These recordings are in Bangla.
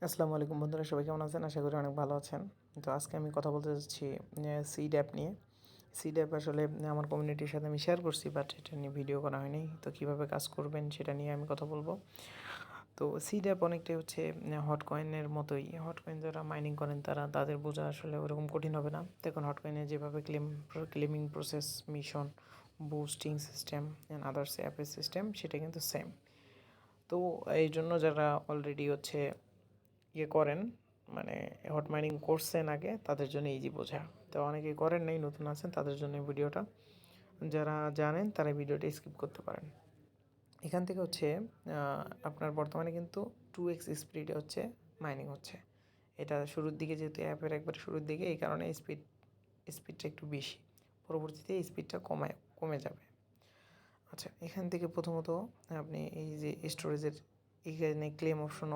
আসসালামু আলাইকুম বন্ধুরা, সবাই কেমন আছেন? আশা করি অনেক ভালো আছেন। তো আজকে আমি কথা বলতে যাচ্ছি সিড অ্যাপ নিয়ে। সিড অ্যাপ আসলে আমার কমিউনিটির সাথে আমি শেয়ার করছি, বাট এটা নিয়ে ভিডিও করা হয়নি। তো কীভাবে কাজ করবেন সেটা নিয়ে আমি কথা বলবো। তো সিড অ্যাপ অনেকটাই হচ্ছে হট কয়েনের মতোই। হট কয়েন যারা মাইনিং করেন তাদের বোঝা আসলে ওরকম কঠিন হবে না। দেখুন, হট কয়েনে যেভাবে claiming process, mission, boosting system and others অ্যাপের সিস্টেম সেটা কিন্তু সেম। তো এই জন্য যারা অলরেডি হচ্ছে করেন, মানে হট মাইনিং করছেন আগে, তাদের জন্য ইজি বোঝা। তো অনেকেই করেন নাই, নতুন আছেন, তাদের জন্য এই ভিডিওটা। যারা জানেন তারা ভিডিওটা স্কিপ করতে পারেন। এখান থেকে হচ্ছে আপনার বর্তমানে কিন্তু 2x স্পিডে হচ্ছে মাইনিং হচ্ছে। এটা শুরুর দিকে, যেহেতু অ্যাপের একবার শুরুর দিকে, এই কারণে স্পিডটা একটু বেশি। পরবর্তীতে স্পিডটা কমে যাবে। আচ্ছা, এখান থেকে প্রথমত আপনি এই যে স্টোরেজের এখানে ক্লেম অপশন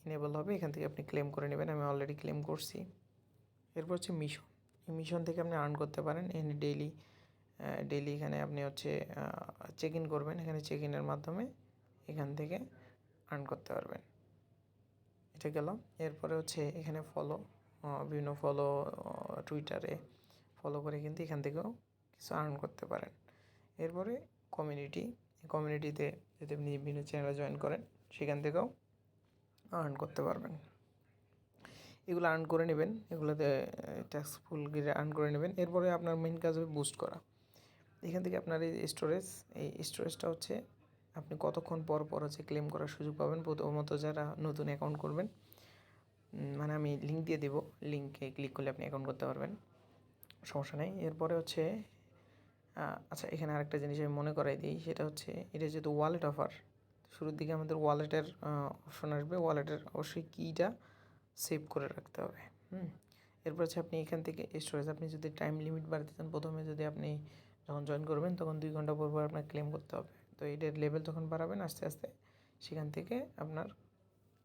ইনেবল হবে, এখান থেকে আপনি ক্লেম করে নেবেন। আমি অলরেডি ক্লেম করছি। এরপর হচ্ছে মিশন। এই মিশন থেকে আপনি আর্ন করতে পারেন ডেইলি এখানে আপনি হচ্ছে চেক ইন করবেন। এখানে চেক ইনের মাধ্যমে এখান থেকে আর্ন করতে পারবেন। এটা গেল। এরপরে হচ্ছে এখানে বিভিন্ন টুইটারে ফলো করে কিন্তু এখান থেকেও কিছু আর্ন করতে পারেন। এরপরে কমিউনিটিতে যদি আপনি বিভিন্ন চ্যানেলে জয়েন করেন, সেখান থেকেও আর্ন করতে পারবেন। এগুলো আর্ন করে নেবেন, এগুলোতে ট্যাক্সফুল গিয়ে আর্ন করে নেবেন। এরপরে আপনার মেইন কাজ হবে বুস্ট করা। এখান থেকে আপনার এই স্টোরেজটা হচ্ছে আপনি কতক্ষণ পর হচ্ছে ক্লেম করার সুযোগ পাবেন। প্রথমত যারা নতুন অ্যাকাউন্ট করবেন, মানে আমি লিঙ্ক দিয়ে দেবো, লিঙ্কে ক্লিক করলে আপনি অ্যাকাউন্ট করতে পারবেন, সমস্যা নেই। এরপরে হচ্ছে আচ্ছা, এখানে আরেকটা জিনিস আমি মনে করাই দিই, সেটা হচ্ছে এটা যেহেতু ওয়ালেট অফার, শুরুর দিকে আমাদের ওয়ালেটের অপশন আসবে। ওয়ালেটের অবশ্যই কিটা সেভ করে রাখতে হবে। এরপর হচ্ছে আপনি এখান থেকে স্টোরেজ, আপনি যদি টাইম লিমিট বাড়াতে চান, প্রথমে যদি আপনি যখন জয়েন করবেন তখন 2 ঘন্টা পর আপনার ক্লেম করতে হবে। তো এটার লেভেল যখন বাড়াবেন আস্তে আস্তে, সেখান থেকে আপনার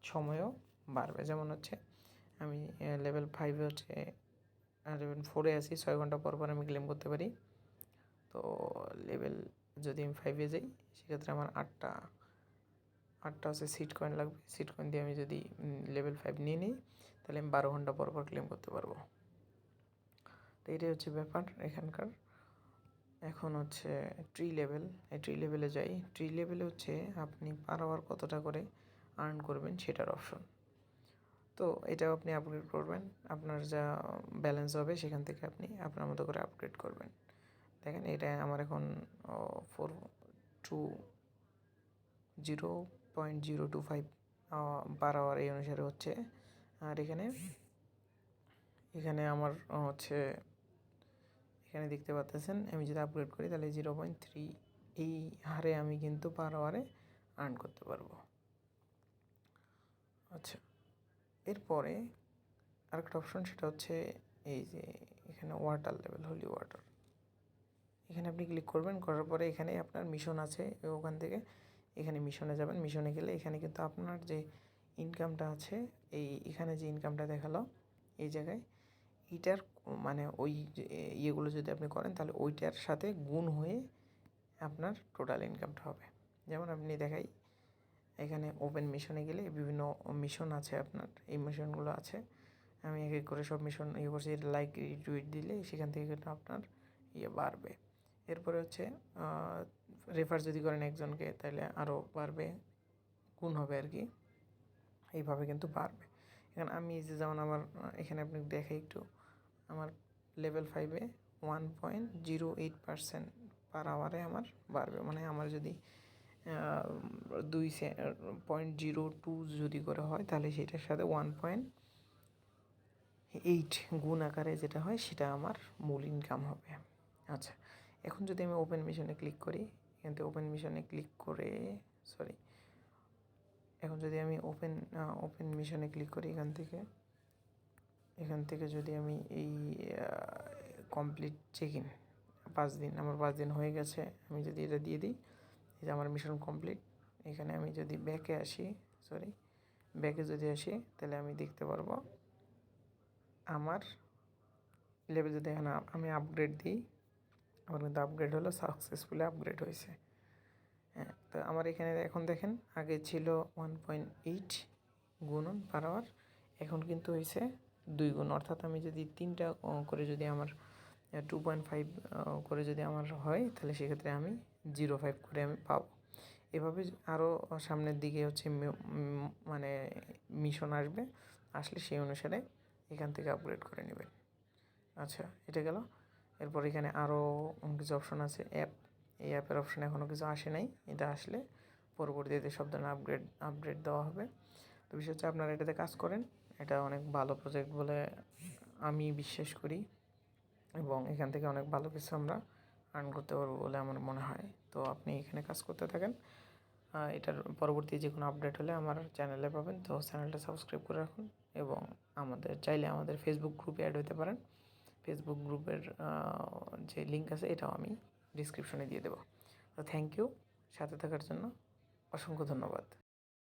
সময়ও বাড়বে। যেমন হচ্ছে আমি লেভেল 5-এ হচ্ছে লেভেল 4-এ আছি, 6 ঘন্টা পর আমি ক্লেম করতে পারি। তো লেভেল যদি আমি 5-এ যাই, সেক্ষেত্রে আমার আটটা হচ্ছে সিট কয়েন লাগবে। সিট কয়েন দিয়ে আমি যদি লেভেল 5 নিয়ে নিই, তাহলে আমি 12 ঘন্টা পর ক্লেম করতে পারবো। তো এটাই হচ্ছে ব্যাপার এখানকার। এখন হচ্ছে এই ট্রি লেভেলে যাই। ট্রি লেভেলে হচ্ছে আপনি পার আওয়ার কতটা করে আর্ন করবেন সেটার অপশন। তো এটাও আপনি আপগ্রেড করবেন। আপনার যা ব্যালেন্স হবে সেখান থেকে আপনি আপনার মতো করে আপগ্রেড করবেন। দেখেন, এটা আমার এখন 0.025 পার আওয়ার এই অনুসারে হচ্ছে। আর এখানে আমার হচ্ছে, এখানে দেখতে পাচ্ছেন, আমি যদি আপগ্রেড করি তাহলে 0.3 এই হারে আমি কিন্তু পার আওয়ারে আর্ন করতে পারবো। আচ্ছা, এরপরে আরেকটা অপশন, সেটা হচ্ছে এই যে এখানে ওয়াটার লেভেল, হোলি ওয়াটার। এখানে আপনি ক্লিক করবেন, করার পরে এখানে আপনার মিশন আছে, ওখান থেকে এখানে মিশনে যাবেন। মিশনে গেলে এখানে কিন্তু আপনার যে ইনকামটা আছে, এখানে যে ইনকামটা দেখালো এই জায়গায়, এইটার মানে ওই ইয়েগুলো যদি আপনি করেন, তাহলে ওইটার সাথে গুণ হয়ে আপনার টোটাল ইনকামটা হবে। যেমন আপনি দেখাই, এখানে ওপেন মিশনে গেলে বিভিন্ন মিশন আছে আপনার, এই মিশনগুলো আছে। আমি এক এক করে সব মিশন করছি। লাইক রিটুইট দিলে সেখান থেকে কিন্তু আপনার বাড়বে। এরপরে হচ্ছে রেফার যদি করেন একজনকে, তাহলে আরও বাড়বে, গুণ হবে আর কি, এইভাবে কিন্তু বাড়বে। এখানে আমি এই যে যেমন আমার এখানে আপনি দেখাই একটু, আমার লেভেল 5-এ 1.08% পার আওয়ারে আমার বাড়বে। মানে আমার যদি 2.02 যদি করে হয়, তাহলে সেটার সাথে 1.8 গুণ আকারে যেটা হয়, সেটা আমার মূল ইনকাম হবে। আচ্ছা, এখন যদি আমি ওপেন মিশনে ক্লিক করি, এখান থেকে ওপেন মিশনে ক্লিক করে এখন যদি আমি ওপেন মিশনে ক্লিক করি, এখান থেকে যদি আমি এই কমপ্লিট চেক ইন 5 দিন, আমার 5 দিন হয়ে গেছে, আমি যদি এটা দিয়ে দিই, এই যে আমার মিশন কমপ্লিট। এখানে আমি যদি ব্যাকে যদি আসি, তাহলে আমি দেখতে পারবো আমার লেভেল, যদি এখানে আমি আপগ্রেড দিই, আমার কিন্তু আপগ্রেড হলো, সাকসেসফুলি আপগ্রেড হয়েছে। হ্যাঁ, তো আমার এখানে এখন দেখেন, আগে ছিল 1.8 গুণন পার আওয়ার, এখন কিন্তু হয়েছে 2 গুণ, অর্থাৎ আমি যদি 3টা করে যদি আমার 2.5 করে যদি আমার হয়, তাহলে সেক্ষেত্রে আমি 0.5 করে আমি পাবো। এভাবে আরও সামনের দিকে হচ্ছে মানে মিশন আসবে, আসলে সেই অনুসারে এখান থেকে আপগ্রেড করে নেবেন। আচ্ছা, এটা গেল। এরপর এখানে আরও কিছু অপশন আছে। এই অ্যাপের অপশন এখনও কিছু আসে নাই, এটা আসলে পরবর্তীতে সব ধরনের আপডেট দেওয়া হবে। তো বিষয় হচ্ছে আপনারা এটাতে কাজ করেন, এটা অনেক ভালো প্রজেক্ট বলে আমি বিশ্বাস করি, এবং এখান থেকে অনেক ভালো কিছু আমরা আর্ন করতে পারবো বলে আমার মনে হয়। তো আপনি এখানে কাজ করতে থাকেন, এটার পরবর্তী যে কোনো আপডেট হলে আমার চ্যানেলে পাবেন। তো চ্যানেলটা সাবস্ক্রাইব করে রাখুন, এবং চাইলে আমাদের ফেসবুক গ্রুপে অ্যাড হতে পারেন। ফেসবুক গ্রুপের যে লিঙ্ক আছে এটাও আমি ডিসক্রিপশনে দিয়ে দেবো। তো থ্যাংক ইউ সাথে থাকার জন্য, অসংখ্য ধন্যবাদ।